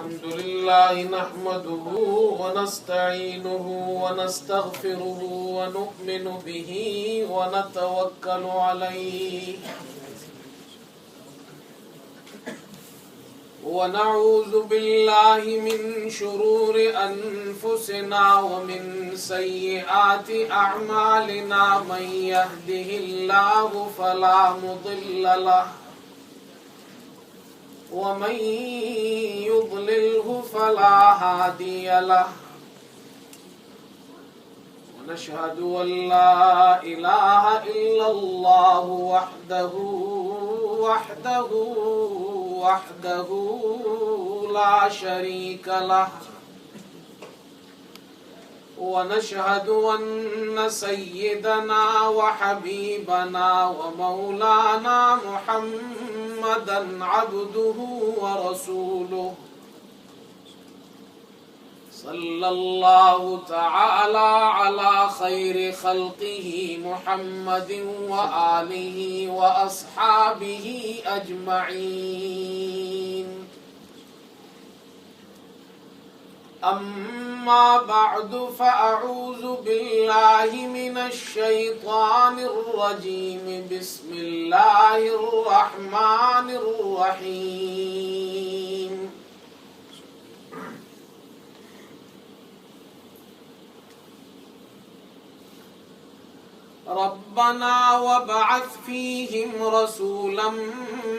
الحمد لله نحمده ونستعينه ونستغفره ونؤمن به ونتوكل عليه ونعوذ بالله من شرور أنفسنا ومن سيئات أعمالنا من يهده الله فلا مضل له ومن يضلله فلا هادي له ونشهد أن لا إله إلا الله وحده لا شريك له ونشهد أن سيدنا وحبيبنا ومولانا محمدا عبده ورسوله صلى الله تعالى على خير خلقه محمد وآله وأصحابه أجمعين أما بعد فأعوذ بالله من الشيطان الرجيم بسم الله الرحمن الرحيم ربنا وابعث فيهم رسولا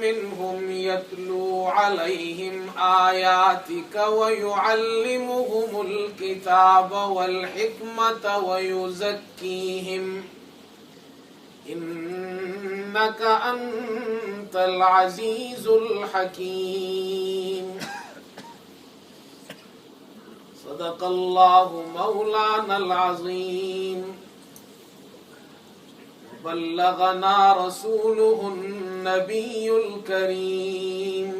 منهم يتلو عليهم آياتك ويعلمهم الكتاب والحكمة ويزكيهم إنك أنت العزيز الحكيم صدق الله مولانا العظيم بلغنا رسوله النبي الكريم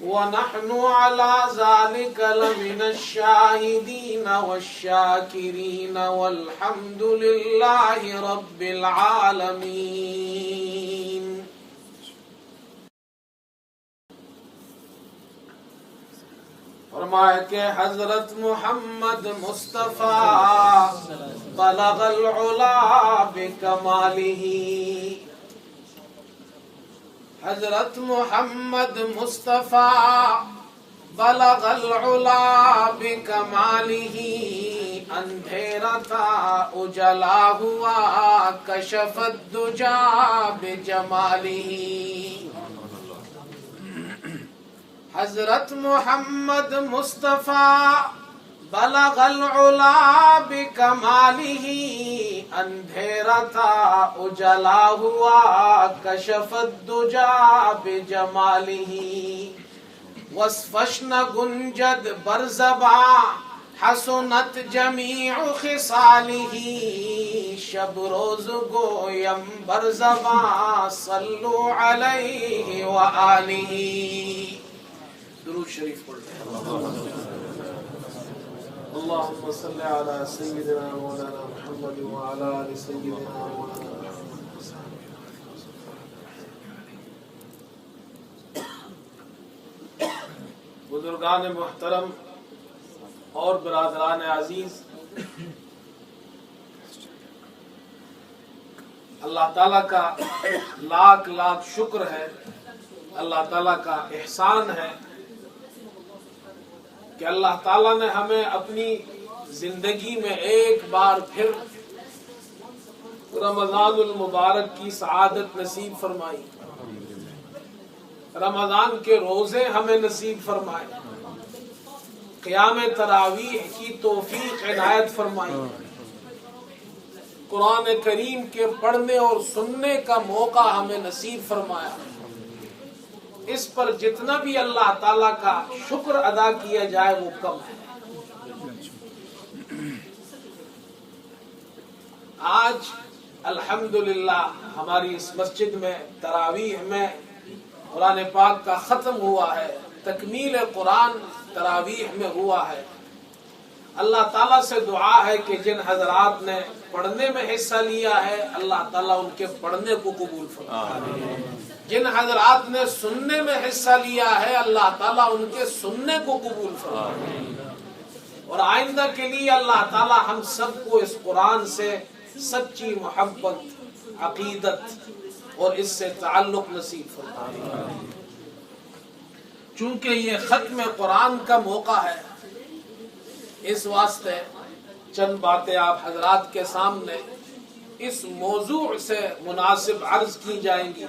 ونحن على ذلك لمن الشاهدين والشاكرين والحمد لله رب العالمين فرمایا کہ حضرت محمد مصطفیٰ بلغ العلا بکمالہ، حضرت محمد مصطفیٰ بلغ العلا بکمالہ، اندھیرا تھا اجلا ہوا کشف الدجا بجمالہ، حضرت محمد مصطفیٰ بلغ العلا بکمالہ، اندھیرا تھا اجلا ہوا کشف الدجا بجمالہ، وصفش نہ گنجد برزباں حسنت جمیع خصالہ، شب روز گویم برزباں صلو علیہ وآلہ۔ درود شریف پڑھتے ہیں۔ اللهم صل على سيدنا مولانا محمد وعلى آل سيدنا مولانا محمد۔ بزرگان محترم اور برادران عزیز، اللہ تعالیٰ کا لاکھ لاکھ شکر ہے، اللہ تعالیٰ کا احسان ہے کہ اللہ تعالیٰ نے ہمیں اپنی زندگی میں ایک بار پھر رمضان المبارک کی سعادت نصیب فرمائی، رمضان کے روزے ہمیں نصیب فرمائے، قیام تراویح کی توفیق عنایت فرمائی، قرآن کریم کے پڑھنے اور سننے کا موقع ہمیں نصیب فرمایا۔ اس پر جتنا بھی اللہ تعالیٰ کا شکر ادا کیا جائے وہ کم ہے۔ آج الحمدللہ ہماری اس مسجد میں تراویح میں قرآن پاک کا ختم ہوا ہے، تکمیل قرآن تراویح میں ہوا ہے۔ اللہ تعالیٰ سے دعا ہے کہ جن حضرات نے پڑھنے میں حصہ لیا ہے اللہ تعالیٰ ان کے پڑھنے کو قبول فرمائے، جن حضرات نے سننے میں حصہ لیا ہے اللہ تعالیٰ ان کے سننے کو قبول فرمائے، اور آئندہ کے لیے اللہ تعالیٰ ہم سب کو اس قرآن سے سچی محبت، عقیدت اور اس سے تعلق نصیب فرمائے۔ چونکہ یہ ختم قرآن کا موقع ہے، اس واسطے چند باتیں آپ حضرات کے سامنے اس موضوع سے مناسب عرض کی جائیں گی۔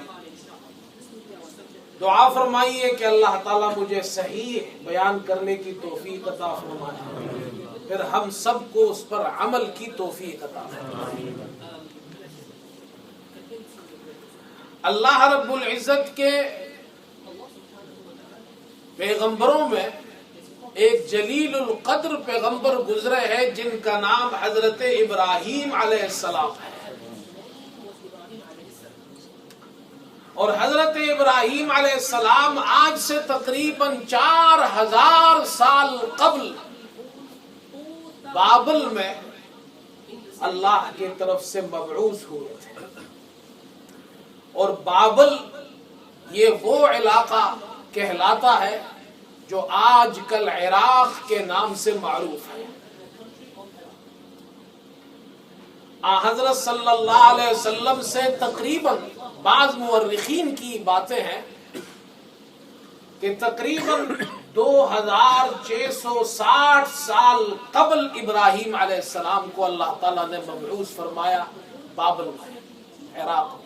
دعا فرمائیے کہ اللہ تعالیٰ مجھے صحیح بیان کرنے کی توفیق عطا فرمائے، پھر ہم سب کو اس پر عمل کی توفیق عطا فرمائے۔ اللہ رب العزت کے پیغمبروں میں ایک جلیل القدر پیغمبر گزرے ہیں جن کا نام حضرت ابراہیم علیہ السلام ہے، اور حضرت ابراہیم علیہ السلام آج سے تقریباً 4000 سال قبل بابل میں اللہ کی طرف سے مبعوث ہوئے تھے، اور بابل یہ وہ علاقہ کہلاتا ہے جو آج کل عراق کے نام سے معروف ہے۔ حضرت صلی اللہ علیہ وسلم سے تقریباً بعض مورخین کی باتیں ہیں کہ تقریباً 2660 سال قبل ابراہیم علیہ السلام کو اللہ تعالیٰ نے مبعوث فرمایا بابل میں، عراق میں،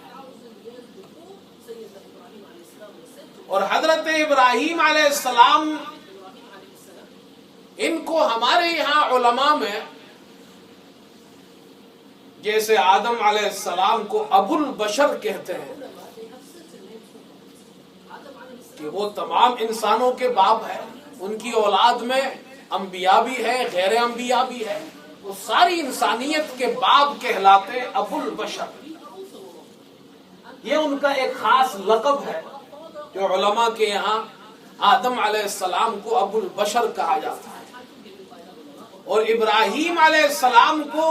اور حضرت ابراہیم علیہ السلام ان کو ہمارے یہاں علماء میں جیسے آدم علیہ السلام کو ابو البشر کہتے ہیں کہ وہ تمام انسانوں کے باپ ہے، ان کی اولاد میں انبیاء بھی ہے، غیر انبیاء بھی ہے، وہ ساری انسانیت کے باپ کہلاتے ابو البشر۔ یہ ان کا ایک خاص لقب ہے جو علماء کے یہاں آدم علیہ السلام کو ابو البشر کہا جاتا ہے، اور ابراہیم علیہ السلام کو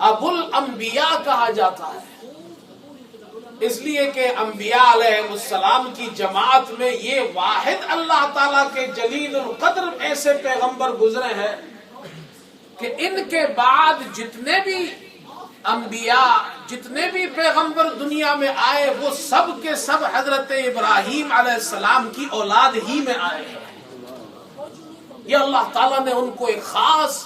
ابو الانبیاء کہا جاتا ہے، اس لیے کہ انبیاء علیہ السلام کی جماعت میں یہ واحد اللہ تعالیٰ کے جلیل القدر ایسے پیغمبر گزرے ہیں کہ ان کے بعد جتنے بھی انبیاء، جتنے بھی پیغمبر دنیا میں آئے وہ سب کے سب حضرت ابراہیم علیہ السلام کی اولاد ہی میں آئے ہیں۔ یہ اللہ تعالیٰ نے ان کو ایک خاص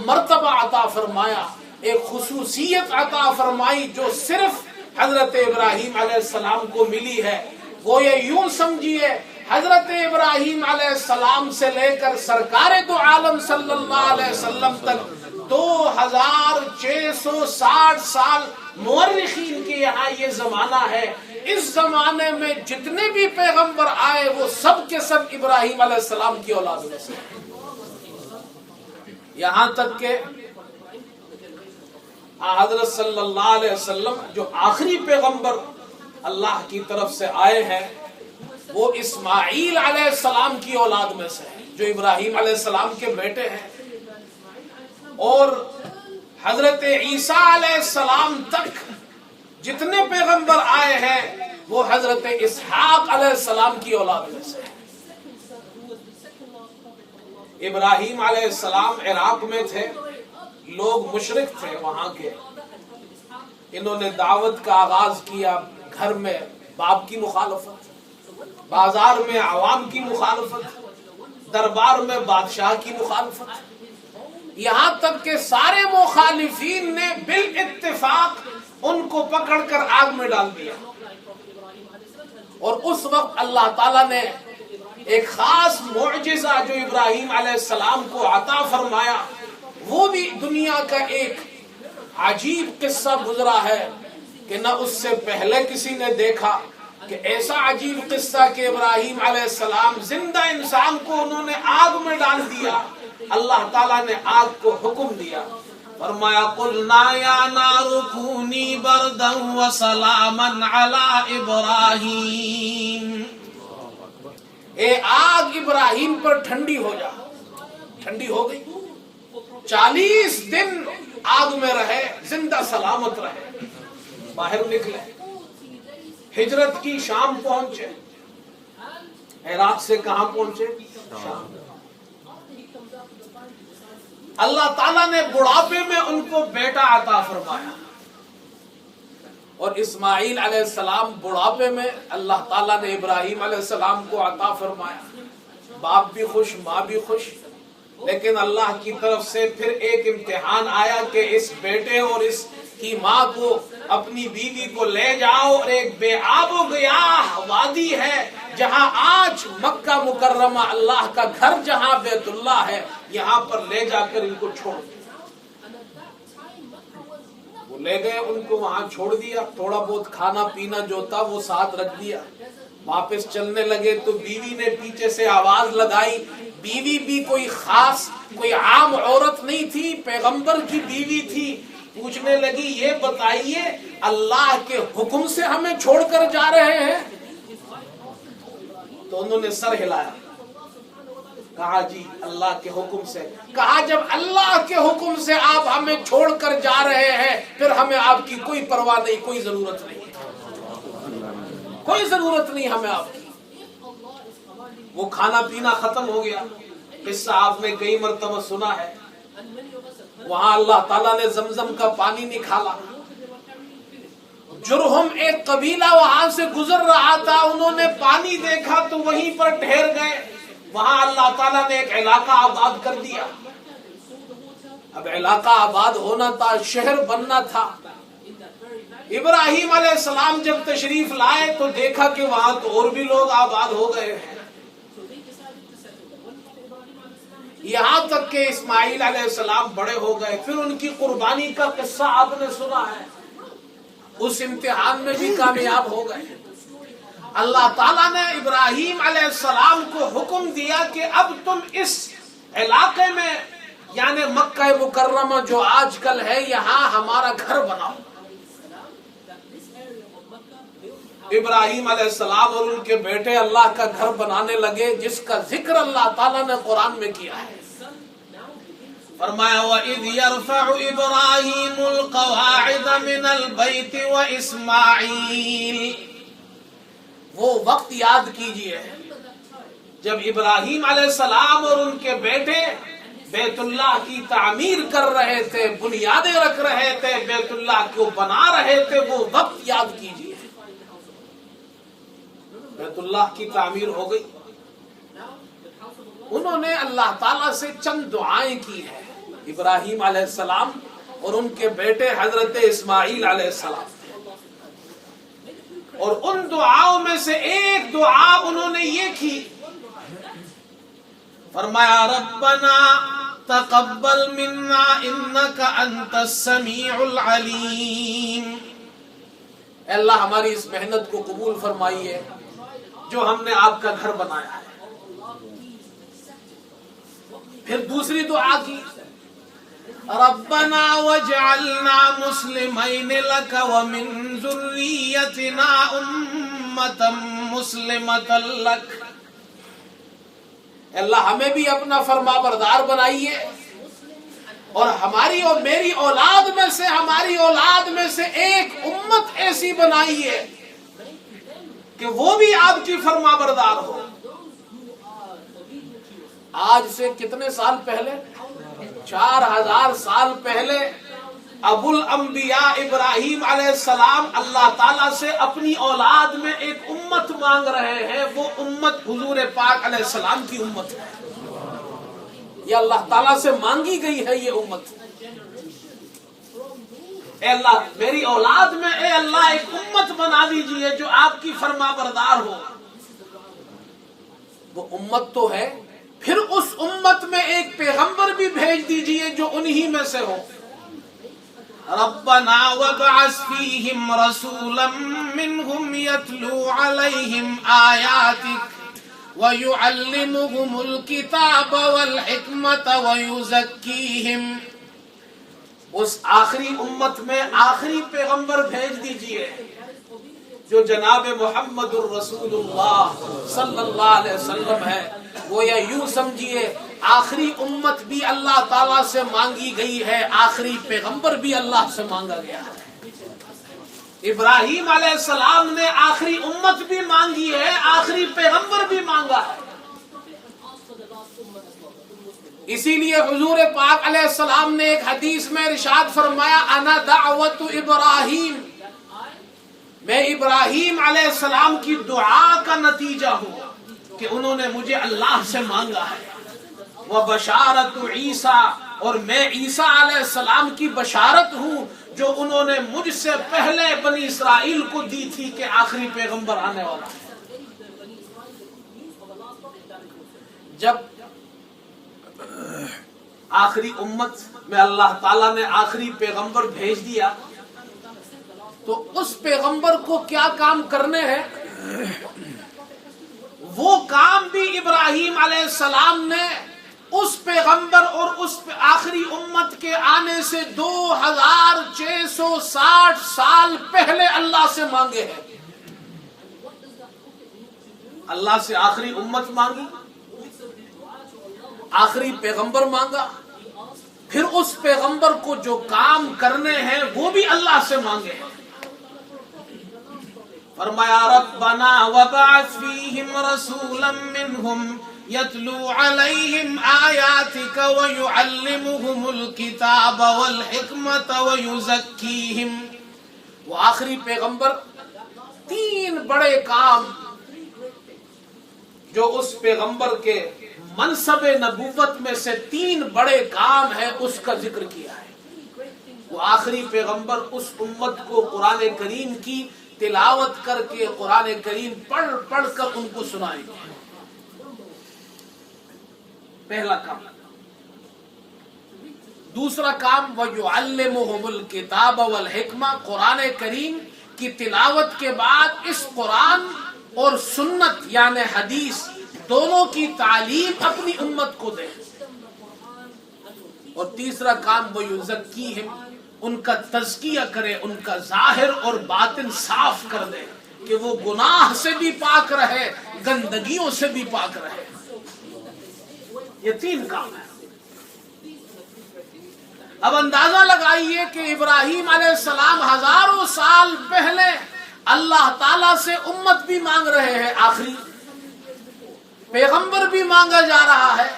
مرتبہ عطا فرمایا، ایک خصوصیت عطا فرمائی جو صرف حضرت ابراہیم علیہ السلام کو ملی ہے۔ وہ یہ یوں سمجھیے حضرت ابراہیم علیہ السلام سے لے کر سرکار دو عالم صلی اللہ علیہ وسلم تک 2660 سال مورخین کے یہاں یہ زمانہ ہے، اس زمانے میں جتنے بھی پیغمبر آئے وہ سب کے سب ابراہیم علیہ السلام کی اولاد میں سے، یہاں تک کہ حضرت صلی اللہ علیہ وسلم جو آخری پیغمبر اللہ کی طرف سے آئے ہیں وہ اسماعیل علیہ السلام کی اولاد میں سے ہے جو ابراہیم علیہ السلام کے بیٹے ہیں، اور حضرت عیسیٰ علیہ السلام تک جتنے پیغمبر آئے ہیں وہ حضرت اسحاق علیہ السلام کی اولاد میں سے ہے۔ ابراہیم علیہ السلام عراق میں تھے، لوگ مشرک تھے وہاں کے، انہوں نے دعوت کا آغاز کیا، گھر میں باپ کی مخالفت، بازار میں عوام کی مخالفت، دربار میں بادشاہ کی مخالفت، یہاں تک کہ سارے مخالفین نے بالاتفاق ان کو پکڑ کر آگ میں ڈال دیا، اور اس وقت اللہ تعالیٰ نے ایک خاص معجزہ جو ابراہیم علیہ السلام کو عطا فرمایا، وہ بھی دنیا کا ایک عجیب قصہ گزرا ہے کہ نہ اس سے پہلے کسی نے دیکھا کہ ایسا عجیب قصہ کہ ابراہیم علیہ السلام زندہ انسان کو انہوں نے آگ میں ڈال دیا۔ اللہ تعالیٰ نے آگ کو حکم دیا، فرمایا قلنا یا نار کونی بردا وسلاما علی ابراہیم، اے آگ ابراہیم پر ٹھنڈی ہو جا۔ ٹھنڈی ہو گئی، 40 دن آگ میں رہے، زندہ سلامت رہے، باہر نکلے، ہجرت کی شام پہنچے. عراق سے کہاں پہنچے؟ شام. اللہ تعالیٰ نے بڑھاپے میں ان کو بیٹا عطا فرمایا، اور اسماعیل علیہ السلام بڑھاپے میں اللہ تعالیٰ نے ابراہیم علیہ السلام کو عطا فرمایا. باپ بھی خوش، ماں بھی خوش. لیکن اللہ کی طرف سے پھر ایک امتحان آیا کہ اس بیٹے اور اس کی ماں کو، اپنی بیوی کو لے جاؤ اور ایک بے آب و گیاہ وادی ہے جہاں آج مکہ مکرمہ اللہ کا گھر جہاں بیت اللہ ہے، یہاں پر لے جا کر ان کو چھوڑ دیا. وہ لے گئے، ان کو وہاں چھوڑ دیا. تھوڑا بہت کھانا پینا جو تھا وہ ساتھ رکھ دیا. واپس چلنے لگے تو بیوی نے پیچھے سے آواز لگائی. بیوی بھی کوئی خاص، کوئی عام عورت نہیں تھی، پیغمبر کی بیوی تھی. پوچھنے لگی، یہ بتائیے اللہ کے حکم سے ہمیں چھوڑ کر جا رہے ہیں؟ تو انہوں نے سر ہلایا، کہا جی اللہ کے حکم سے. کہا جب اللہ کے حکم سے آپ ہمیں چھوڑ کر جا رہے ہیں پھر ہمیں آپ کی کوئی پرواہ نہیں، کوئی ضرورت نہیں، کوئی ضرورت نہیں ہمیں آپ کی. وہ کھانا پینا ختم ہو گیا. قصہ آپ نے کئی مرتبہ سنا ہے. وہاں اللہ تعالیٰ نے زمزم کا پانی نکالا. جرہم ایک قبیلہ وہاں سے گزر رہا تھا، انہوں نے پانی دیکھا تو وہیں پر ٹھہر گئے. وہاں اللہ تعالیٰ نے ایک علاقہ آباد کر دیا. اب علاقہ آباد ہونا تھا، شہر بننا تھا. ابراہیم علیہ السلام جب تشریف لائے تو دیکھا کہ وہاں تو اور بھی لوگ آباد ہو گئے ہیں. یہاں تک کہ اسماعیل علیہ السلام بڑے ہو گئے. پھر ان کی قربانی کا قصہ آپ نے سنا ہے. اس امتحان میں بھی کامیاب ہو گئے. اللہ تعالیٰ نے ابراہیم علیہ السلام کو حکم دیا کہ اب تم اس علاقے میں، یعنی مکہ مکرمہ جو آج کل ہے، یہاں ہمارا گھر بناؤ. ابراہیم علیہ السلام اور ان کے بیٹے اللہ کا گھر بنانے لگے، جس کا ذکر اللہ تعالیٰ نے قرآن میں کیا ہے. فرمایا وَإِذْ يَرْفَعُ إِبْرَاهِيمُ الْقَوَاعِدَ مِنَ الْبَيْتِ وَإِسْمَاعِيلُ. وہ وقت یاد کیجئے جب ابراہیم علیہ السلام اور ان کے بیٹے بیت اللہ کی تعمیر کر رہے تھے، بنیادیں رکھ رہے تھے، بیت اللہ کو بنا رہے تھے. وہ وقت یاد کیجئے. بیت اللہ کی تعمیر ہو گئی. انہوں نے اللہ تعالیٰ سے چند دعائیں کی ہیں، ابراہیم علیہ السلام اور ان کے بیٹے حضرت اسماعیل علیہ السلام. اور ان دعاؤں میں سے ایک دعا انہوں نے یہ کی، فرمایا ربنا تقبل منا انک انت السمیع العلیم. اے اللہ ہماری اس محنت کو قبول فرمائیے جو ہم نے آپ کا گھر بنایا ہے. پھر دوسری دعا کی، ربنا واجعلنا مسلمین لک ومن ذریتنا امة مسلمة لک. اللہ ہمیں بھی اپنا فرما بردار بنائیے، اور ہماری اور میری اولاد میں سے، ہماری اولاد میں سے ایک امت ایسی بنائیے کہ وہ بھی آپ کی فرما بردار ہو. آج سے کتنے سال پہلے؟ 4000 سال پہلے ابو الانبیاء ابراہیم علیہ السلام اللہ تعالیٰ سے اپنی اولاد میں ایک امت مانگ رہے ہیں. وہ امت حضور پاک علیہ السلام کی امت ہے. یہ اللہ تعالیٰ سے مانگی گئی ہے یہ امت. اے اللہ میری اولاد میں، اے اللہ ایک امت بنا دیجئے جو آپ کی فرما بردار ہو. وہ امت تو ہے، پھر اس امت میں ایک پیغمبر بھی بھیج دیجئے جو انہی میں سے ہو. ربنا وابعث فیہم رسولا منہم یتلو علیہم آیاتک ویعلمہم الکتاب والحکمت ویزکیہم. اس آخری امت میں آخری پیغمبر بھیج دیجئے جو جناب محمد الرسول اللہ صلی اللہ علیہ وسلم ہے. وہ یا یوں سمجھیے آخری امت بھی اللہ تعالیٰ سے مانگی گئی ہے، آخری پیغمبر بھی اللہ سے مانگا گیا ہے. ابراہیم علیہ السلام نے آخری امت بھی مانگی ہے، آخری پیغمبر بھی مانگا ہے۔ اسی لیے حضور پاک علیہ السلام نے ایک حدیث میں ارشاد فرمایا انا دعوت ابراہیم، میں ابراہیم علیہ السلام کی دعا کا نتیجہ ہوں کہ انہوں نے مجھے اللہ سے مانگا ہے۔ وبشارت عیسیٰ، اور میں عیسیٰ علیہ السلام کی بشارت ہوں جو انہوں نے مجھ سے پہلے بنی اسرائیل کو دی تھی کہ آخری پیغمبر آنے والا ہے۔ جب آخری امت میں اللہ تعالیٰ نے آخری پیغمبر بھیج دیا تو اس پیغمبر کو کیا کام کرنے ہیں؟ وہ کام بھی ابراہیم علیہ السلام نے اس پیغمبر اور اس آخری امت کے آنے سے 2660 سال پہلے اللہ سے مانگے ہیں۔ اللہ سے آخری امت مانگی، آخری پیغمبر مانگا، پھر اس پیغمبر کو جو کام کرنے ہیں وہ بھی اللہ سے مانگے ہیں۔ فرمایا ربنا وبعث فیہم رسولا منہم یتلو علیہم آیاتک ویعلمہم الکتاب والحکمت ویزکیہم۔ وہ آخری پیغمبر 3 بڑے کام جو اس پیغمبر کے منصب نبوت میں سے 3 بڑے کام ہیں اس کا ذکر کیا ہے۔ وہ آخری پیغمبر اس امت کو قرآن کریم کی تلاوت کر کے قرآن کریم پڑھ پڑھ کر ان کو سنائیں گے۔ پہلا کام۔ دوسرا کام وَيُعَلِّمُهُمُ الْكِتَابَ وَالْحِكْمَةَ، قرآن کریم کی تلاوت کے بعد اس قرآن اور سنت یعنی حدیث دونوں کی تعلیم اپنی امت کو دے۔ اور تیسرا کام وَيُزَكِّيهِمْ، ان کا تزکیہ کرے، ان کا ظاہر اور باطن صاف کر دے کہ وہ گناہ سے بھی پاک رہے، گندگیوں سے بھی پاک رہے۔ یہ 3 کام ہیں۔ اب اندازہ لگائیے کہ ابراہیم علیہ السلام ہزاروں سال پہلے اللہ تعالیٰ سے امت بھی مانگ رہے ہیں، آخری پیغمبر بھی مانگا جا رہا ہے،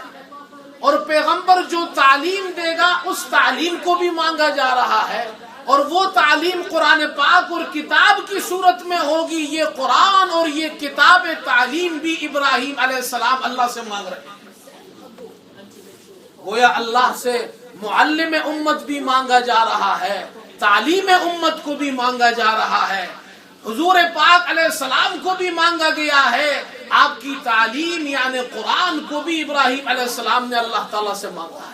اور پیغمبر جو تعلیم دے گا اس تعلیم کو بھی مانگا جا رہا ہے، اور وہ تعلیم قرآن پاک اور کتاب کی صورت میں ہوگی۔ یہ قرآن اور یہ کتاب تعلیم بھی ابراہیم علیہ السلام اللہ سے مانگ رہے ہیں۔ گویا اللہ سے معلم امت بھی مانگا جا رہا ہے، تعلیم امت کو بھی مانگا جا رہا ہے، حضور پاک علیہ السلام کو بھی مانگا گیا ہے، آپ کی تعلیم یعنی قرآن کو بھی ابراہیم علیہ السلام نے اللہ تعالیٰ سے مانگا ہے۔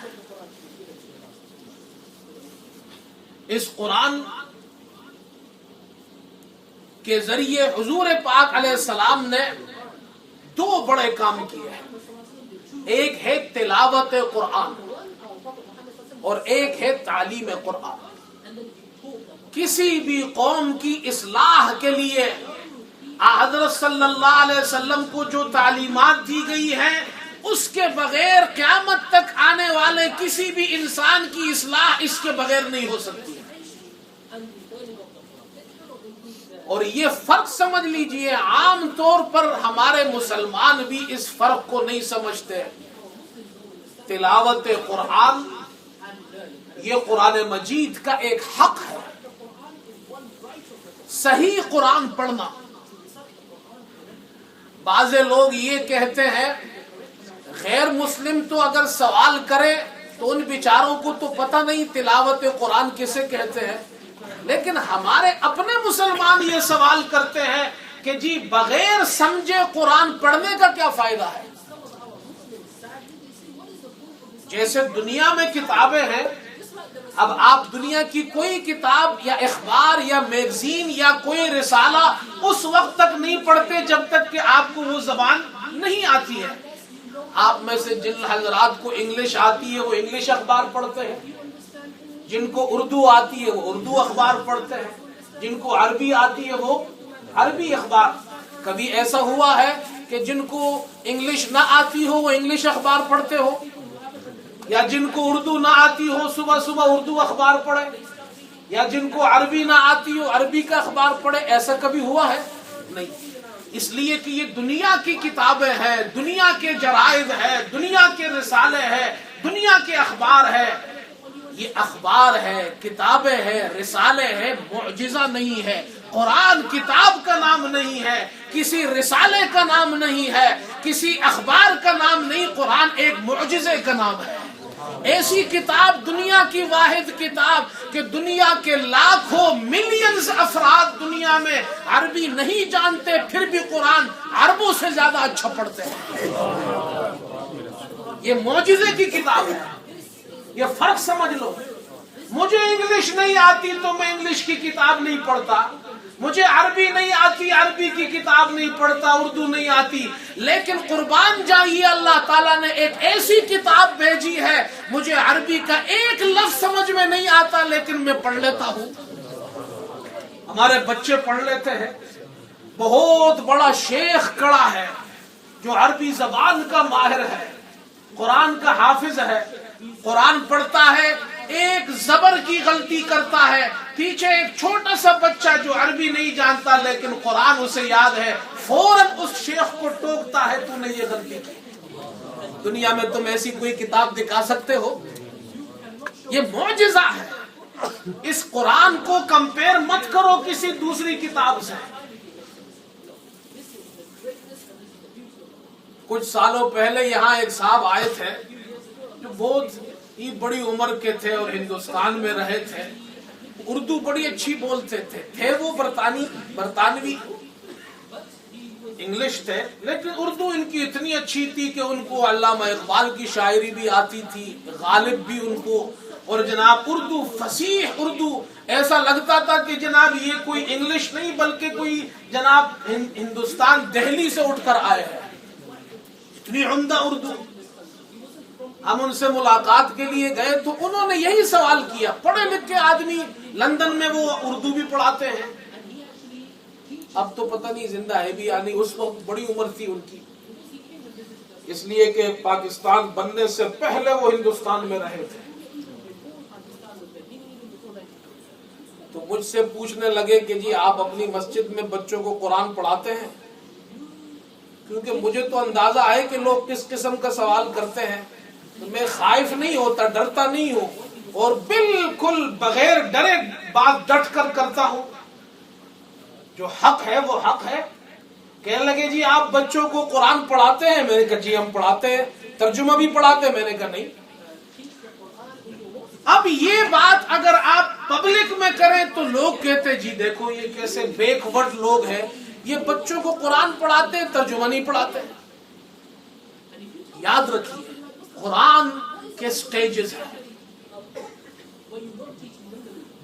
اس قرآن کے ذریعے حضور پاک علیہ السلام نے 2 بڑے کام کیے ہیں۔ ایک ہے تلاوت قرآن اور ایک ہے تعلیم قرآن۔ کسی بھی قوم کی اصلاح کے لیے حضرت صلی اللہ علیہ وسلم کو جو تعلیمات دی گئی ہیں اس کے بغیر قیامت تک آنے والے کسی بھی انسان کی اصلاح اس کے بغیر نہیں ہو سکتی۔ اور یہ فرق سمجھ لیجئے، عام طور پر ہمارے مسلمان بھی اس فرق کو نہیں سمجھتے۔ تلاوت قرآن یہ قرآن مجید کا ایک حق ہے، صحیح قرآن پڑھنا۔ بعض لوگ یہ کہتے ہیں غیر مسلم تو اگر سوال کرے تو ان بیچاروں کو تو پتہ نہیں تلاوت قرآن کسے کہتے ہیں، لیکن ہمارے اپنے مسلمان یہ سوال کرتے ہیں کہ جی بغیر سمجھے قرآن پڑھنے کا کیا فائدہ ہے؟ جیسے دنیا میں کتابیں ہیں، اب آپ دنیا کی کوئی کتاب یا اخبار یا میگزین یا کوئی رسالہ اس وقت تک نہیں پڑھتے جب تک کہ آپ کو وہ زبان نہیں آتی ہے۔ آپ میں سے جن حضرات کو انگلش آتی ہے وہ انگلش اخبار پڑھتے ہیں، جن کو اردو آتی ہے وہ اردو اخبار پڑھتے ہیں، جن کو عربی آتی ہے وہ عربی اخبار۔ کبھی ایسا ہوا ہے کہ جن کو انگلش نہ آتی ہو وہ انگلش اخبار پڑھتے ہو، یا جن کو اردو نہ آتی ہو صبح صبح اردو اخبار پڑھے؟ یا جن کو عربی نہ آتی ہو عربی کا اخبار پڑھے، ایسا کبھی ہوا ہے؟ نہیں۔ اس لیے کہ یہ دنیا کی کتابیں ہیں، دنیا کے جرائد ہے، دنیا کے رسالے ہیں، دنیا کے اخبار ہے۔ یہ اخبار ہے، کتابیں ہیں، رسالے ہیں، معجزہ نہیں ہے۔ قرآن کتاب کا نام نہیں ہے، کسی رسالے کا نام نہیں ہے، کسی اخبار کا نام نہیں، قرآن ایک معجزے کا نام ہے۔ ایسی کتاب، دنیا کی واحد کتاب کہ دنیا کے لاکھوں ملینز افراد دنیا میں عربی نہیں جانتے، پھر بھی قرآن عربوں سے زیادہ اچھا پڑھتے ہیں۔ یہ معجزے کی کتاب ہے۔ یہ فرق سمجھ لو۔ مجھے انگلش نہیں آتی تو میں انگلش کی کتاب نہیں پڑھتا، مجھے عربی نہیں آتی عربی کی کتاب نہیں پڑھتا، اردو نہیں آتی، لیکن قربان جائیے اللہ تعالیٰ نے ایک ایسی کتاب بھیجی ہے، مجھے عربی کا ایک لفظ سمجھ میں نہیں آتا لیکن میں پڑھ لیتا ہوں۔ ہمارے بچے پڑھ لیتے ہیں۔ بہت بڑا شیخ کڑا ہے جو عربی زبان کا ماہر ہے، قرآن کا حافظ ہے، قرآن پڑھتا ہے، ایک زبر کی غلطی کرتا ہے، پیچھے ایک چھوٹا سا بچہ جو عربی نہیں جانتا لیکن قرآن اسے یاد ہے، فوراً اس شیخ کو ٹوکتا ہے، تو نے یہ غلطی کی۔ دنیا میں تم ایسی کوئی کتاب دکھا سکتے ہو؟ یہ معجزہ ہے۔ اس قرآن کو کمپیر مت کرو کسی دوسری کتاب سے۔ کچھ سالوں پہلے یہاں ایک صاحب آئے تھے جو بہت ہی بڑی عمر کے تھے اور ہندوستان میں رہے تھے، اردو بڑی اچھی بولتے تھے وہ برطانوی انگلش تھے، لیکن اردو ان کی اتنی اچھی تھی کہ ان کو علامہ اقبال کی شاعری بھی آتی تھی، غالب بھی ان کو، اور جناب اردو فصیح اردو، ایسا لگتا تھا کہ جناب یہ کوئی انگلش نہیں بلکہ کوئی جناب ہندوستان دہلی سے اٹھ کر آئے ہیں، اتنی عمدہ اردو۔ ہم ان سے ملاقات کے لیے گئے تو انہوں نے یہی سوال کیا، پڑھے لکھے آدمی، لندن میں وہ اردو بھی پڑھاتے ہیں، اب تو پتہ نہیں زندہ ہے بھی یا نہیں، اس وقت بڑی عمر تھی ان کی، اس لیے کہ پاکستان بننے سے پہلے وہ ہندوستان میں رہے تھے۔ تو مجھ سے پوچھنے لگے کہ جی آپ اپنی مسجد میں بچوں کو قرآن پڑھاتے ہیں؟ کیونکہ مجھے تو اندازہ ہے کہ لوگ کس قسم کا سوال کرتے ہیں، تو میں خائف نہیں ہوتا، ڈرتا نہیں ہوں، اور بالکل بغیر ڈرے بات ڈٹ کر کرتا ہوں۔ جو حق ہے وہ حق ہے۔ کہنے لگے جی آپ بچوں کو قرآن پڑھاتے ہیں؟ میں نے کہا جی ہم پڑھاتے ہیں۔ ترجمہ بھی پڑھاتے ہیں؟ میں نے کہا نہیں۔ اب یہ بات اگر آپ پبلک میں کریں تو لوگ کہتے جی دیکھو یہ کیسے بیک ورڈ لوگ ہیں، یہ بچوں کو قرآن پڑھاتے ہیں، ترجمہ نہیں پڑھاتے۔ یاد رکھیے قرآن کے سٹیجز ہیں۔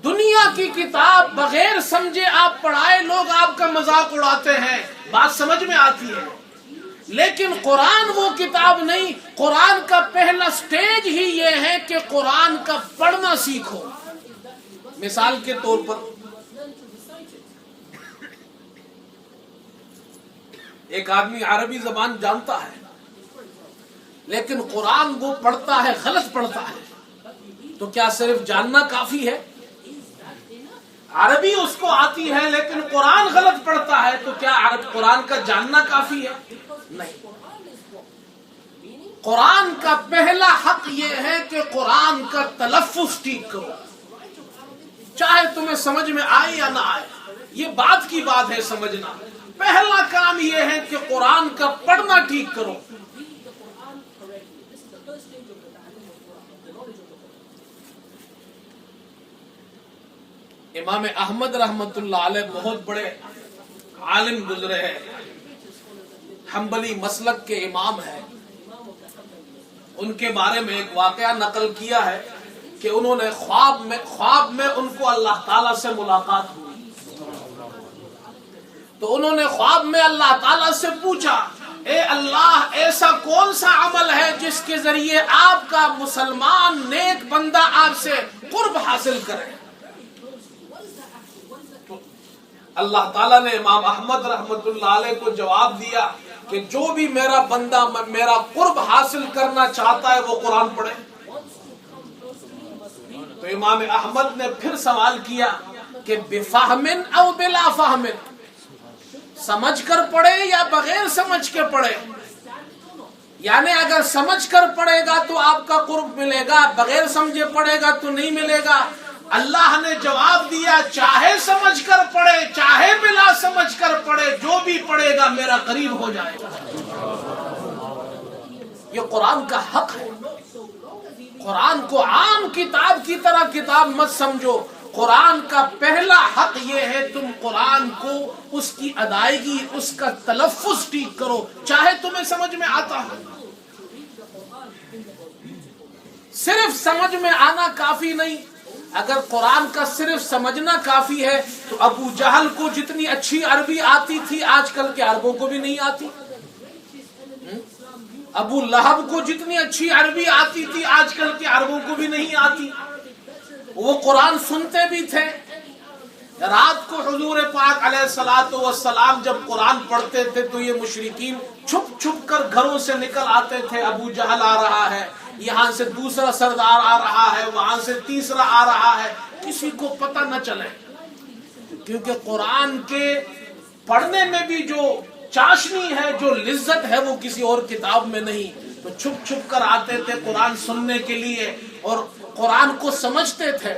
دنیا کی کتاب بغیر سمجھے آپ پڑھائے، لوگ آپ کا مذاق اڑاتے ہیں، بات سمجھ میں آتی ہے، لیکن قرآن وہ کتاب نہیں۔ قرآن کا پہلا سٹیج ہی یہ ہے کہ قرآن کا پڑھنا سیکھو۔ مثال کے طور پر ایک آدمی عربی زبان جانتا ہے لیکن قرآن وہ پڑھتا ہے غلط پڑھتا ہے، تو کیا صرف جاننا کافی ہے؟ عربی اس کو آتی ہے لیکن قرآن غلط پڑھتا ہے، تو کیا قرآن کا جاننا کافی ہے؟ نہیں۔ قرآن کا پہلا حق یہ ہے کہ قرآن کا تلفظ ٹھیک کرو، چاہے تمہیں سمجھ میں آئے یا نہ آئے، یہ بات کی بات ہے سمجھنا۔ پہلا کام یہ ہے کہ قرآن کا پڑھنا ٹھیک کرو۔ امام احمد رحمت اللہ علیہ بہت بڑے عالم گزرے ہیں، حنبلی مسلک کے امام ہیں۔ ان کے بارے میں ایک واقعہ نقل کیا ہے کہ انہوں نے خواب میں ان کو اللہ تعالیٰ سے ملاقات ہوئی، تو انہوں نے خواب میں اللہ تعالیٰ سے پوچھا، اے اللہ ایسا کون سا عمل ہے جس کے ذریعے آپ کا مسلمان نیک بندہ آپ سے قرب حاصل کرے؟ اللہ تعالیٰ نے امام احمد رحمت اللہ علیہ کو جواب دیا کہ جو بھی میرا بندہ میرا قرب حاصل کرنا چاہتا ہے وہ قرآن پڑھے۔ تو امام احمد نے پھر سوال کیا کہ بفہمن او بلا فہمن، سمجھ کر پڑھے یا بغیر سمجھ کے پڑھے؟ یعنی اگر سمجھ کر پڑھے گا تو آپ کا قرب ملے گا، بغیر سمجھے پڑھے گا تو نہیں ملے گا۔ اللہ نے جواب دیا چاہے سمجھ کر پڑھے چاہے بلا سمجھ کر پڑھے، جو بھی پڑھے گا میرا قریب ہو جائے گا۔ یہ قرآن کا حق ہے۔ قرآن کو عام کتاب کی طرح کتاب مت سمجھو۔ قرآن کا پہلا حق یہ ہے تم قرآن کو اس کی ادائیگی، اس کا تلفظ ٹھیک کرو، چاہے تمہیں سمجھ میں آتا ہو۔ صرف سمجھ میں آنا کافی نہیں۔ اگر قرآن کا صرف سمجھنا کافی ہے تو ابو جہل کو جتنی اچھی عربی آتی تھی آج کل کے عربوں کو بھی نہیں آتی۔ ابو لہب کو جتنی اچھی عربی آتی تھی آج کل کے عربوں کو بھی نہیں آتی۔ وہ قرآن سنتے بھی تھے۔ رات کو حضور پاک علیہ الصلوۃ والسلام جب قرآن پڑھتے تھے تو یہ مشرکین چھپ چھپ کر گھروں سے نکل آتے تھے۔ ابو جہل آ رہا ہے، یہاں سے دوسرا سردار آ رہا ہے، وہاں سے تیسرا آ رہا ہے، کسی کو پتہ نہ چلے، کیونکہ قرآن کے پڑھنے میں بھی جو چاشنی ہے، جو لذت ہے، وہ کسی اور کتاب میں نہیں۔ تو چھپ چھپ کر آتے تھے قرآن سننے کے لیے اور قرآن کو سمجھتے تھے۔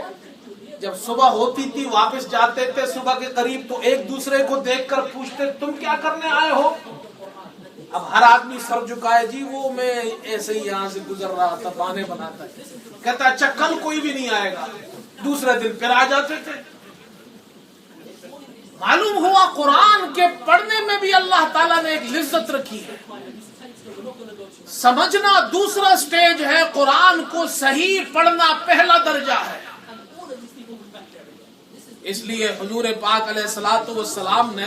جب صبح ہوتی تھی واپس جاتے تھے صبح کے قریب تو ایک دوسرے کو دیکھ کر پوچھتے تم کیا کرنے آئے ہو؟ اب ہر آدمی سر جھکائے، جی وہ میں ایسے ہی یہاں سے گزر رہا تھا، بہانے بناتا ہے۔ کہتا اچھا کل کوئی بھی نہیں آئے گا، دوسرے دن پھر آ جاتے تھے۔ معلوم ہوا قرآن کے پڑھنے میں بھی اللہ تعالیٰ نے ایک لذت رکھی ہے۔ سمجھنا دوسرا سٹیج ہے، قرآن کو صحیح پڑھنا پہلا درجہ ہے۔ اس لیے حضور پاک علیہ الصلوۃ والسلام نے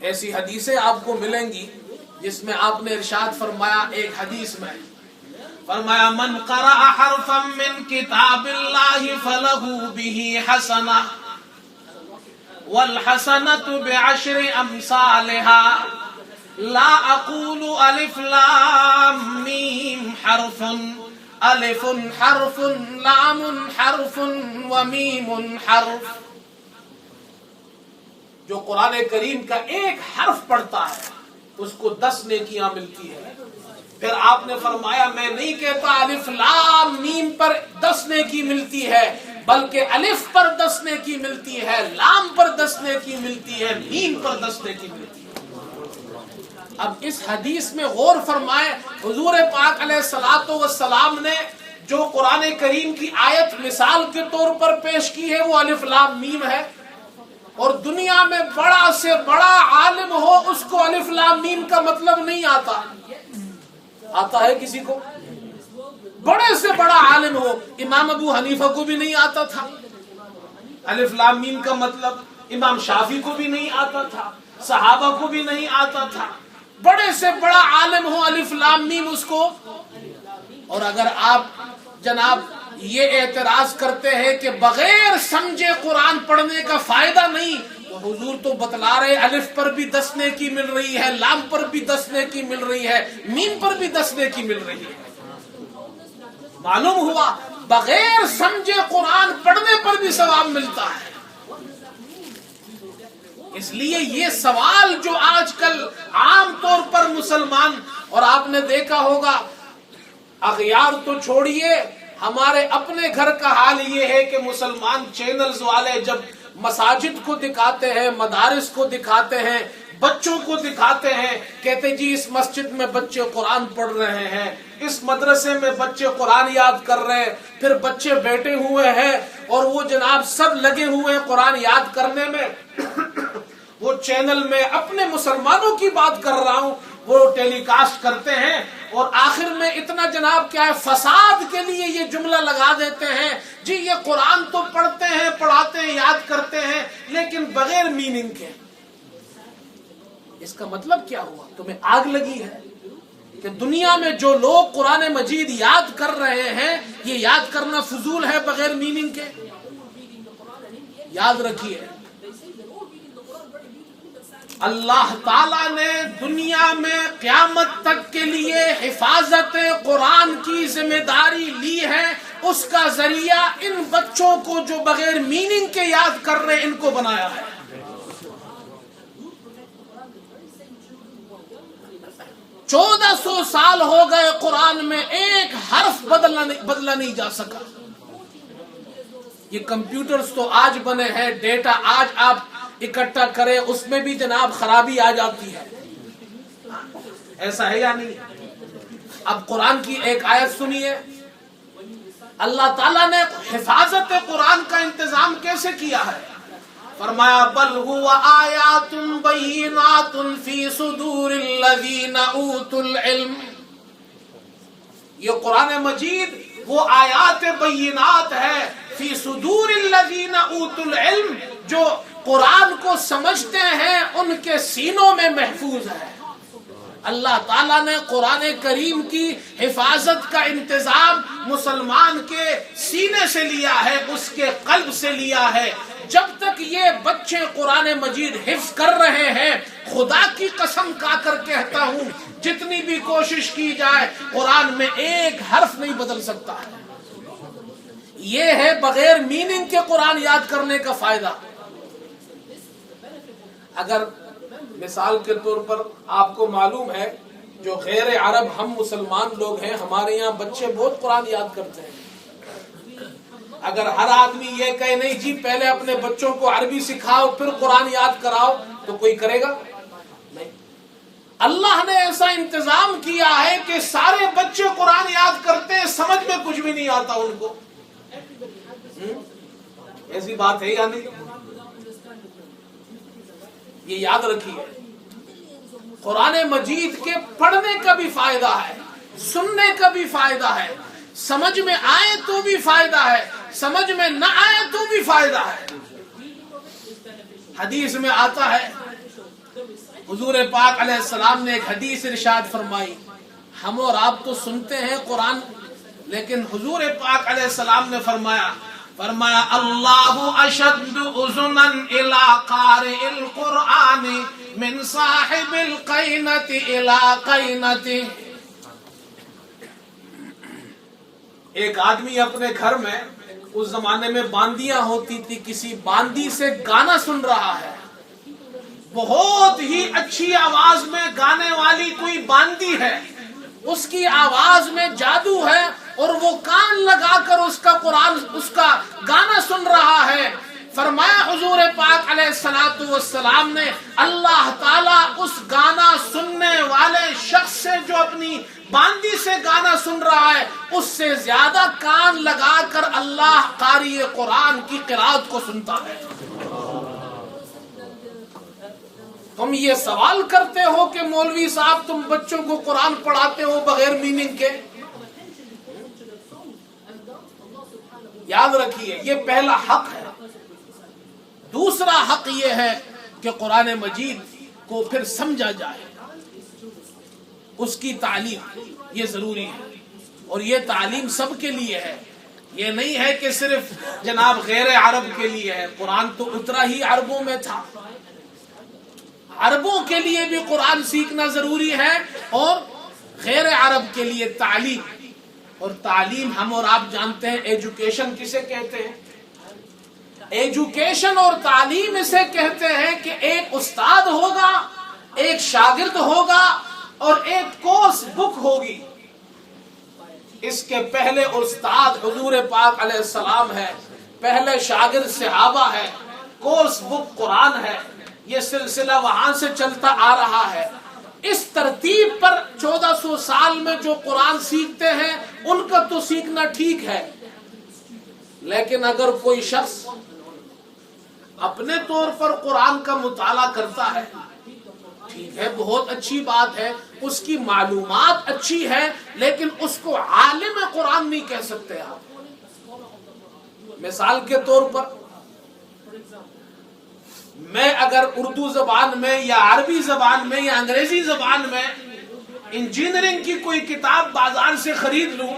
ایسی حدیثیں آپ کو ملیں گی جس میں آپ نے ارشاد فرمایا، ایک حدیث میں فرمایا من قرأ حرفا من کتاب اللہ فلہ بہ حسنہ والحسنة بعشر امثالها لا اقول الف لام میم حرف، الف حرف لام حرف ومیم حرف۔ جو قرآن کریم کا ایک حرف پڑھتا ہے اس کو 10 نیکیاں ملتی ہے۔ پھر آپ نے فرمایا میں نہیں کہتا الف لام میم پر 10 نیکی ملتی ہے، بلکہ الف پر 10 نیکی ملتی ہے، لام پر 10 نیکی ملتی ہے، میم پر 10 نیکی ملتی ہے۔ اب اس حدیث میں غور فرمائے، حضور پاک علیہ الصلوۃ والسلام نے جو قرآن کریم کی آیت مثال کے طور پر پیش کی ہے وہ الف لام میم ہے، اور دنیا میں بڑا سے بڑا عالم ہو اس کو الف لام میم کا مطلب نہیں آتا۔ آتا ہے کسی کو؟ بڑے سے بڑا عالم ہو، امام ابو حنیفہ کو بھی نہیں آتا تھا الف لام میم کا مطلب، امام شافعی کو بھی نہیں آتا تھا، صحابہ کو بھی نہیں آتا تھا۔ بڑے سے بڑا عالم ہو الف لام میم اس کو، اور اگر آپ جناب یہ اعتراض کرتے ہیں کہ بغیر سمجھے قرآن پڑھنے کا فائدہ نہیں، تو حضور تو بتلا رہے الف پر بھی 10 نیکی مل رہی ہے، لام پر بھی 10 نیکی مل رہی ہے، میم پر بھی 10 نیکی مل رہی ہے۔ معلوم ہوا بغیر سمجھے قرآن پڑھنے پر بھی ثواب ملتا ہے۔ اس لیے یہ سوال جو آج کل عام طور پر مسلمان، اور آپ نے دیکھا ہوگا اغیار تو چھوڑیے، ہمارے اپنے گھر کا حال یہ ہے کہ مسلمان چینلز والے جب مساجد کو دکھاتے ہیں، مدارس کو دکھاتے ہیں، بچوں کو دکھاتے ہیں، کہتے جی اس مسجد میں بچے قرآن پڑھ رہے ہیں، اس مدرسے میں بچے قرآن یاد کر رہے ہیں، پھر بچے بیٹھے ہوئے ہیں اور وہ جناب سب لگے ہوئے ہیں قرآن یاد کرنے میں۔ وہ چینل میں اپنے مسلمانوں کی بات کر رہا ہوں، وہ ٹیلی کاسٹ کرتے ہیں اور آخر میں اتنا جناب کیا ہے فساد کے لیے یہ جملہ لگا دیتے ہیں، جی یہ قرآن تو پڑھتے ہیں، پڑھاتے ہیں، یاد کرتے ہیں، لیکن بغیر میننگ کے۔ اس کا مطلب کیا ہوا؟ تمہیں آگ لگی ہے کہ دنیا میں جو لوگ قرآن مجید یاد کر رہے ہیں یہ یاد کرنا فضول ہے بغیر میننگ کے؟ یاد رکھیے اللہ تعالیٰ نے دنیا میں قیامت تک کے لیے حفاظت قرآن کی ذمہ داری لی ہے، اس کا ذریعہ ان بچوں کو جو بغیر میننگ کے یاد کر رہے ان کو بنایا ہے. 1400 سال ہو گئے قرآن میں ایک حرف بدلا نہیں جا سکا. یہ کمپیوٹرز تو آج بنے ہیں، ڈیٹا آج آپ اکٹھا کریں اس میں بھی جناب خرابی آ جاتی ہے. ایسا ہے یا نہیں؟ اب قرآن کی ایک آیت سنیے. اللہ تعالیٰ نے حفاظت قرآن کا انتظام کیسے کیا ہے؟ فرمایا بل هو آیات بینات فی صدور الذین اوتوا العلم. یہ قرآن مجید وہ آیات بینات ہے فی صدور الذین اوتوا العلم، جو قرآن کو سمجھتے ہیں ان کے سینوں میں محفوظ ہے. اللہ تعالیٰ نے قرآن کریم کی حفاظت کا انتظام مسلمان کے سینے سے لیا ہے، اس کے قلب سے لیا ہے. جب تک یہ بچے قرآن مجید حفظ کر رہے ہیں، خدا کی قسم کھا کر کہتا ہوں جتنی بھی کوشش کی جائے قرآن میں ایک حرف نہیں بدل سکتا ہے. یہ ہے بغیر میننگ کے قرآن یاد کرنے کا فائدہ. اگر مثال کے طور پر آپ کو معلوم ہے جو غیر عرب ہم مسلمان لوگ ہیں، ہمارے یہاں بچے بہت قرآن یاد کرتے ہیں. اگر ہر آدمی یہ کہے نہیں جی پہلے اپنے بچوں کو عربی سکھاؤ پھر قرآن یاد کراؤ، تو کوئی کرے گا نہیں. اللہ نے ایسا انتظام کیا ہے کہ سارے بچے قرآن یاد کرتے ہیں، سمجھ میں کچھ بھی نہیں آتا ان کو. ایسی بات ہے یا نہیں؟ یہ یاد رکھیے، قرآن مجید کے پڑھنے کا بھی فائدہ ہے، سننے کا بھی فائدہ ہے، سمجھ میں آئے تو بھی فائدہ ہے، سمجھ میں نہ آئے تو بھی فائدہ ہے. حدیث میں آتا ہے، حضور پاک علیہ السلام نے ایک حدیث ارشاد فرمائی. ہم اور آپ تو سنتے ہیں قرآن، لیکن حضور پاک علیہ السلام نے فرمایا اللہ اشد اذنا الی قارئ القرآن من صاحب القینۃ الی قینۃ. ایک آدمی اپنے گھر میں، اس زمانے میں باندیاں ہوتی تھی، کسی باندی سے گانا سن رہا ہے. بہت ہی اچھی آواز میں گانے والی کوئی باندی ہے، اس کی آواز میں جادو ہے اور وہ کان لگا کر اس کا قرآن، اس کا گانا سن رہا ہے. فرمایا حضور پاک علیہ السلام نے اللہ تعالیٰ اس گانا سننے والے شخص سے جو اپنی باندی سے گانا سن رہا ہے اس سے زیادہ کان لگا کر اللہ قاری قرآن کی قرات کو سنتا ہے. تم یہ سوال کرتے ہو کہ مولوی صاحب تم بچوں کو قرآن پڑھاتے ہو بغیر میننگ کے. یاد رکھیے یہ پہلا حق ہے. دوسرا حق یہ ہے کہ قرآن مجید کو پھر سمجھا جائے، اس کی تعلیم یہ ضروری ہے، اور یہ تعلیم سب کے لیے ہے. یہ نہیں ہے کہ صرف جناب غیر عرب کے لیے ہے. قرآن تو اترا ہی عربوں میں تھا، عربوں کے لیے بھی قرآن سیکھنا ضروری ہے اور غیر عرب کے لیے تعلیم. اور تعلیم ہم اور آپ جانتے ہیں ایجوکیشن کسے کہتے ہیں. ایجوکیشن اور تعلیم اسے کہتے ہیں کہ ایک استاد ہوگا، ایک شاگرد ہوگا اور ایک کورس بک ہوگی. اس کے پہلے استاد حضور پاک علیہ السلام ہے، پہلے شاگرد صحابہ ہے، کورس بک قرآن ہے. یہ سلسلہ وہاں سے چلتا آ رہا ہے. اس ترتیب پر 1400 سال میں جو قرآن سیکھتے ہیں ان کا تو سیکھنا ٹھیک ہے، لیکن اگر کوئی شخص اپنے طور پر قرآن کا مطالعہ کرتا ہے، ٹھیک ہے، بہت اچھی بات ہے، اس کی معلومات اچھی ہے، لیکن اس کو عالم قرآن نہیں کہہ سکتے آپ. مثال کے طور پر میں اگر اردو زبان میں یا عربی زبان میں یا انگریزی زبان میں انجینئرنگ کی کوئی کتاب بازار سے خرید لوں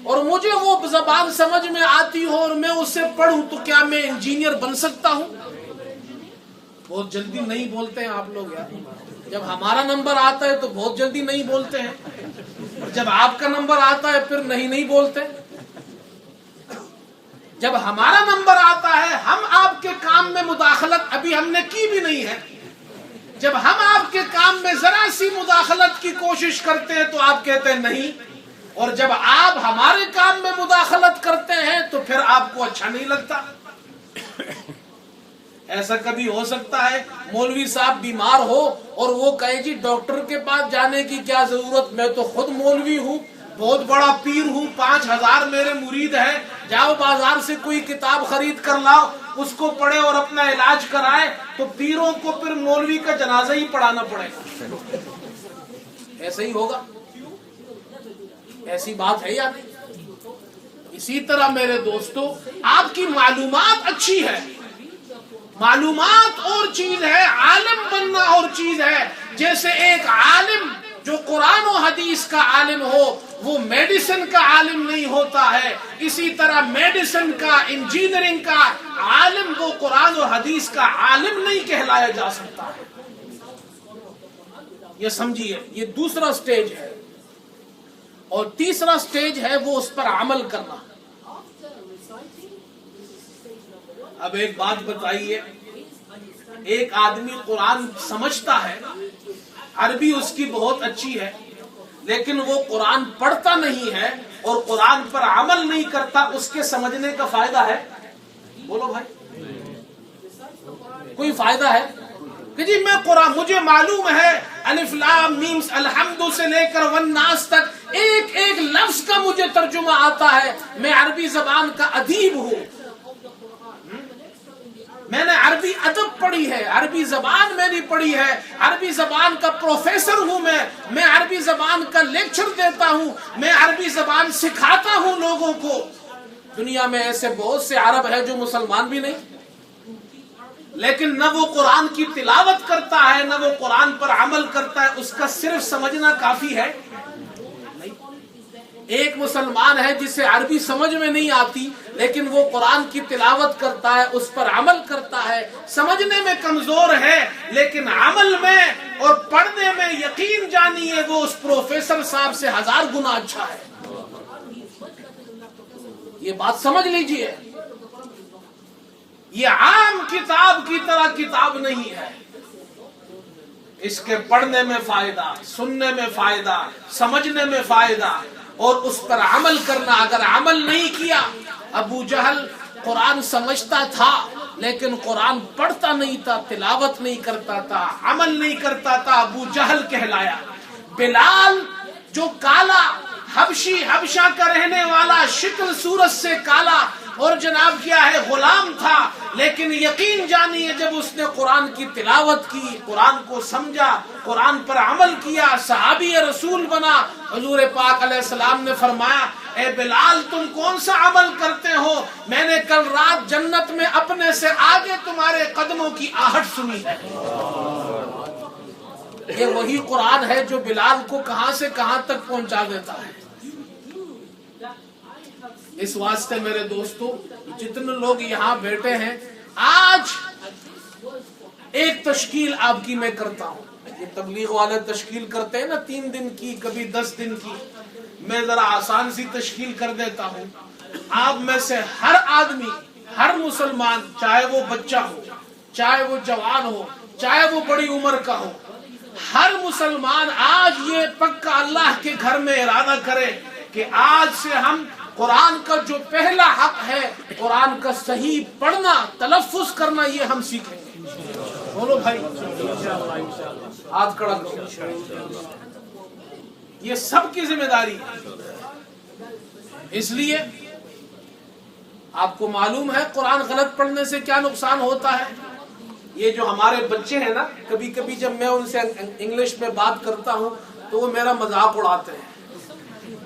اور مجھے وہ زبان سمجھ میں آتی ہو اور میں اسے پڑھوں تو کیا میں انجینئر بن سکتا ہوں؟ بہت جلدی نہیں بولتے ہیں آپ لوگ یار. جب ہمارا نمبر آتا ہے تو بہت جلدی نہیں بولتے ہیں، اور جب آپ کا نمبر آتا ہے پھر نہیں بولتے. جب ہمارا نمبر آتا ہے ہم آپ کے کام میں مداخلت ابھی ہم نے کی بھی نہیں ہے، جب ہم آپ کے کام میں ذرا سی مداخلت کی کوشش کرتے ہیں تو آپ کہتے ہیں نہیں، اور جب آپ ہمارے کام میں مداخلت کرتے ہیں تو پھر آپ کو اچھا نہیں لگتا۔ ایسا کبھی ہو سکتا ہے مولوی صاحب بیمار ہو اور وہ کہے جی ڈاکٹر کے پاس جانے کی کیا ضرورت، میں تو خود مولوی ہوں، بہت بڑا پیر ہوں، 5000 میرے مرید ہیں، جاؤ بازار سے کوئی کتاب خرید کر لاؤ، اس کو پڑھے اور اپنا علاج کرائے، تو پیروں کو پھر مولوی کا جنازہ ہی پڑھانا پڑے گا۔ ایسا ہی ہوگا؟ ایسی بات ہے یا نہیں؟ اسی طرح میرے دوستو، آپ کی معلومات اچھی ہے، معلومات اور چیز ہے، عالم بننا اور چیز ہے۔ جیسے ایک عالم جو قرآن و حدیث کا عالم ہو وہ میڈیسن کا عالم نہیں ہوتا ہے، اسی طرح میڈیسن کا، انجینئرنگ کا عالم وہ قرآن و حدیث کا عالم نہیں کہلایا جا سکتا ہے۔ یہ سمجھیے، یہ دوسرا سٹیج ہے، اور تیسرا سٹیج ہے وہ اس پر عمل کرنا۔ اب ایک بات بتائیے، ایک آدمی قرآن سمجھتا ہے، عربی اس کی بہت اچھی ہے، لیکن وہ قرآن پڑھتا نہیں ہے اور قرآن پر عمل نہیں کرتا، اس کے سمجھنے کا فائدہ ہے؟ بولو بھائی، کوئی فائدہ ہے؟ کہ جی میں قرآن، مجھے معلوم ہے الف لام میم الحمد سے لے کر والناس تک ایک ایک لفظ کا مجھے ترجمہ آتا ہے، میں عربی زبان کا ادیب ہوں، میں نے عربی ادب پڑھی ہے، عربی زبان میں نہیں پڑھی ہے، عربی زبان کا پروفیسر ہوں، میں عربی زبان کا لیکچر دیتا ہوں، میں عربی زبان سکھاتا ہوں لوگوں کو۔ دنیا میں ایسے بہت سے عرب ہیں جو مسلمان بھی نہیں، لیکن نہ وہ قرآن کی تلاوت کرتا ہے نہ وہ قرآن پر عمل کرتا ہے، اس کا صرف سمجھنا کافی ہے؟ ایک مسلمان ہے جسے عربی سمجھ میں نہیں آتی لیکن وہ قرآن کی تلاوت کرتا ہے، اس پر عمل کرتا ہے، سمجھنے میں کمزور ہے لیکن عمل میں اور پڑھنے میں یقین جانیے وہ اس پروفیسر صاحب سے 1000 گنا اچھا ہے۔ یہ بات سمجھ لیجئے، یہ عام کتاب کی طرح کتاب نہیں ہے، اس کے پڑھنے میں فائدہ، سننے میں فائدہ، سمجھنے میں فائدہ، اور اس پر عمل کرنا۔ اگر عمل نہیں کیا، ابو جہل قرآن سمجھتا تھا لیکن قرآن پڑھتا نہیں تھا، تلاوت نہیں کرتا تھا، عمل نہیں کرتا تھا، ابو جہل کہلایا۔ بلال جو کالا حبشی، حبشہ کا رہنے والا، شکل صورت سے کالا اور جناب کیا ہے غلام تھا، لیکن یقین جانیے جب اس نے قرآن کی تلاوت کی، قرآن کو سمجھا، قرآن پر عمل کیا، صحابی رسول بنا۔ حضور پاک علیہ السلام نے فرمایا، اے بلال تم کون سا عمل کرتے ہو؟ میں نے کل رات جنت میں اپنے سے آگے تمہارے قدموں کی آہٹ سنی ہے۔ یہ وہی قرآن ہے جو بلال کو کہاں سے کہاں تک پہنچا دیتا ہے۔ اس واسطے میرے دوستو، جتنے لوگ یہاں بیٹھے ہیں، آج ایک تشکیل آپ کی میں کرتا ہوں۔ یہ تبلیغ والے تشکیل کرتے ہیں نا 3 دن کی، کبھی 10 دن کی، میں ذرا آسان سی تشکیل کر دیتا ہوں۔ آپ میں سے ہر آدمی، ہر مسلمان، چاہے وہ بچہ ہو، چاہے وہ جوان ہو، چاہے وہ بڑی عمر کا ہو، ہر مسلمان آج یہ پکا اللہ کے گھر میں ارادہ کرے کہ آج سے ہم قرآن کا جو پہلا حق ہے، قرآن کا صحیح پڑھنا، تلفظ کرنا، یہ ہم سیکھیں گے۔ بولو بھائی، ہاتھ کھڑا کرو۔ یہ سب کی ذمہ داری ہے۔ اس لیے آپ کو معلوم ہے قرآن غلط پڑھنے سے کیا نقصان ہوتا ہے۔ یہ جو ہمارے بچے ہیں نا، کبھی کبھی جب میں ان سے انگلش میں بات کرتا ہوں تو وہ میرا مذاق اڑاتے ہیں۔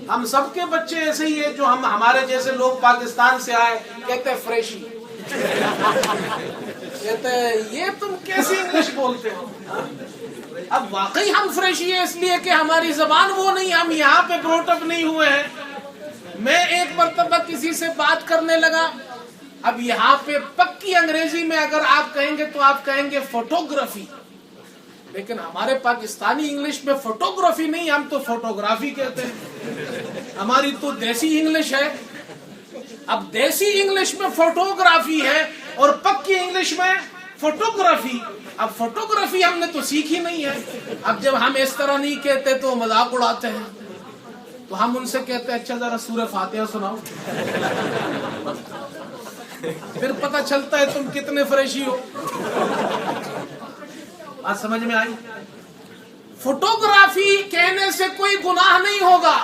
ہم سب کے بچے ایسے ہی ہیں، جو ہمارے جیسے لوگ پاکستان سے آئے کہتے ہیں فریشی، کہتے ہیں یہ تم کیسی انگلش بولتے ہو۔ اب واقعی ہم فریشی ہیں اس لیے کہ ہماری زبان وہ نہیں، ہم یہاں پہ بروٹ اپ نہیں ہوئے ہیں۔ میں ایک مرتبہ کسی سے بات کرنے لگا، اب یہاں پہ پکی انگریزی میں اگر آپ کہیں گے تو آپ کہیں گے فوٹوگرافی، لیکن ہمارے پاکستانی انگلش میں فوٹوگرافی نہیں، ہم تو فوٹوگرافی کہتے ہیں۔ ہماری تو دیسی انگلش ہے، اب دیسی انگلش میں فوٹوگرافی ہے اور پکی انگلش میں فوٹوگرافی. اب فوٹوگرافی ہم نے تو سیکھی نہیں ہے. اب جب ہم اس طرح نہیں کہتے تو مذاق اڑاتے ہیں, تو ہم ان سے کہتے ہیں اچھا ذرا سورہ فاتحہ سناؤ. پھر پتہ چلتا ہے تم کتنے فریشی ہو. بات سمجھ میں آئی؟ فوٹوگرافی کہنے سے کوئی گناہ نہیں ہوگا,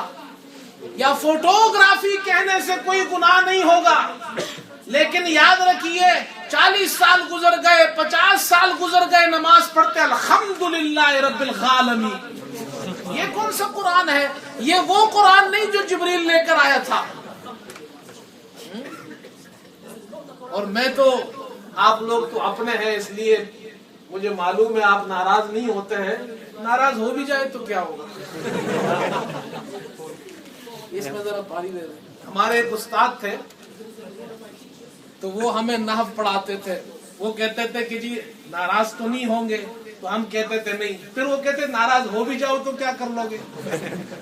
یا فوٹوگرافی کہنے سے کوئی گناہ نہیں ہوگا, لیکن یاد رکھیے 40 سال گزر گئے, 50 سال گزر گئے, نماز پڑھتے الحمدللہ رب العالمین. یہ کون سا قرآن ہے؟ یہ وہ قرآن نہیں جو جبریل لے کر آیا تھا. اور میں تو, آپ لوگ تو اپنے ہیں اس لیے مجھے معلوم ہے آپ ناراض نہیں ہوتے ہیں. ناراض ہو بھی جائے تو کیا ہوگا. اس میں ذرا پانی دے دیں. ہمارے ایک استاد تھے تو وہ ہمیں نحو پڑھاتے تھے. وہ کہتے تھے کہ جی ناراض تو نہیں ہوں گے, تو ہم کہتے تھے نہیں. پھر وہ کہتے ناراض ہو بھی جاؤ تو کیا کر لو گے.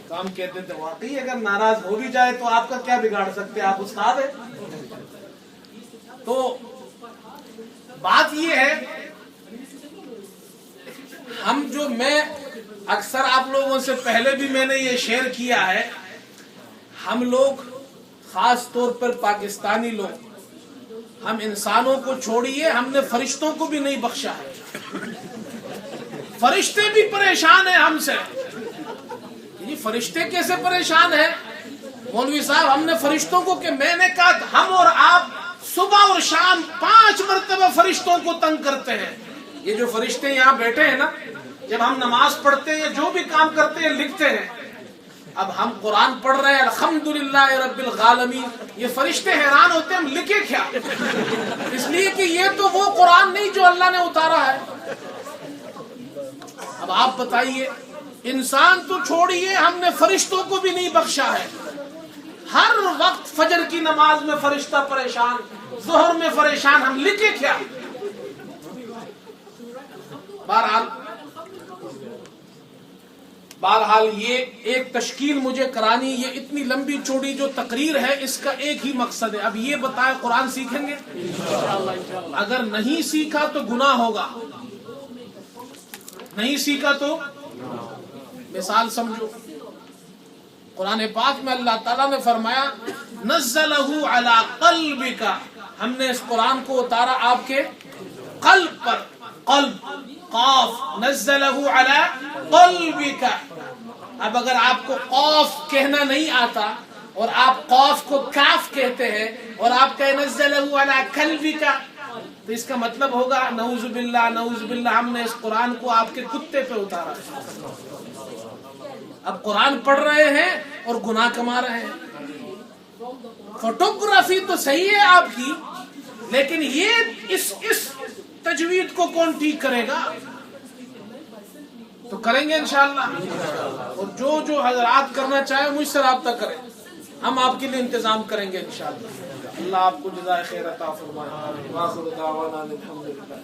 تو ہم کہتے تھے واقعی اگر ناراض ہو بھی جائے تو آپ کا کیا بگاڑ سکتے, آپ استاد ہیں. تو بات یہ ہے, ہم جو, میں اکثر آپ لوگوں سے پہلے بھی میں نے یہ شیئر کیا ہے, ہم لوگ خاص طور پر پاکستانی لوگ, ہم انسانوں کو چھوڑیے, ہم نے فرشتوں کو بھی نہیں بخشا ہے. فرشتے بھی پریشان ہیں ہم سے. یہ فرشتے کیسے پریشان ہیں مولوی صاحب؟ ہم نے فرشتوں کو, کہ میں نے کہا ہم اور آپ صبح اور شام 5 مرتبہ فرشتوں کو تنگ کرتے ہیں. یہ جو فرشتے یہاں بیٹھے ہیں نا, جب ہم نماز پڑھتے ہیں, جو بھی کام کرتے ہیں, لکھتے ہیں. اب ہم قرآن پڑھ رہے ہیں الحمدللہ رب العالمین, یہ فرشتے حیران ہوتے ہیں ہم لکھے کیا. اس لیے کہ یہ تو وہ قرآن نہیں جو اللہ نے اتارا ہے. اب آپ بتائیے, انسان تو چھوڑیے, ہم نے فرشتوں کو بھی نہیں بخشا ہے. ہر وقت فجر کی نماز میں فرشتہ پریشان, ظہر میں پریشان, ہم لکھے کیا. بہرحال یہ ایک تشکیل مجھے کرانی, یہ اتنی لمبی چوڑی جو تقریر ہے اس کا ایک ہی مقصد ہے. اب یہ بتائیں قرآن سیکھیں گے؟ اگر نہیں سیکھا تو گناہ ہوگا. نہیں سیکھا تو, مثال سمجھو, قرآن پاک میں اللہ تعالیٰ نے فرمایا نزلہ علی قلبک, ہم نے اس قرآن کو اتارا آپ کے قلب پر. قلب, قاف, نزلہ علی قلبک. اب اگر آپ کو قاف کہنا نہیں آتا اور آپ قاف کو کاف کہتے ہیں اور آپ کہیں نزلہ علی قلبک, تو اس کا مطلب ہوگا نعوذ باللہ نعوذ باللہ, ہم نے اس قرآن کو آپ کے کتے پہ اتارا. اب قرآن پڑھ رہے ہیں اور گناہ کما رہے ہیں. فوٹوگرافی تو صحیح ہے آپ کی, لیکن یہ اس تجوید کو کون ٹھیک کرے گا؟ تو کریں گے انشاءاللہ. اور جو حضرات کرنا چاہیں مجھ سے رابطہ کریں, ہم آپ کے لیے انتظام کریں گے انشاءاللہ. اللہ آپ کو جزائے خیر عطا فرمائے. واخر دعوانا الحمدللہ.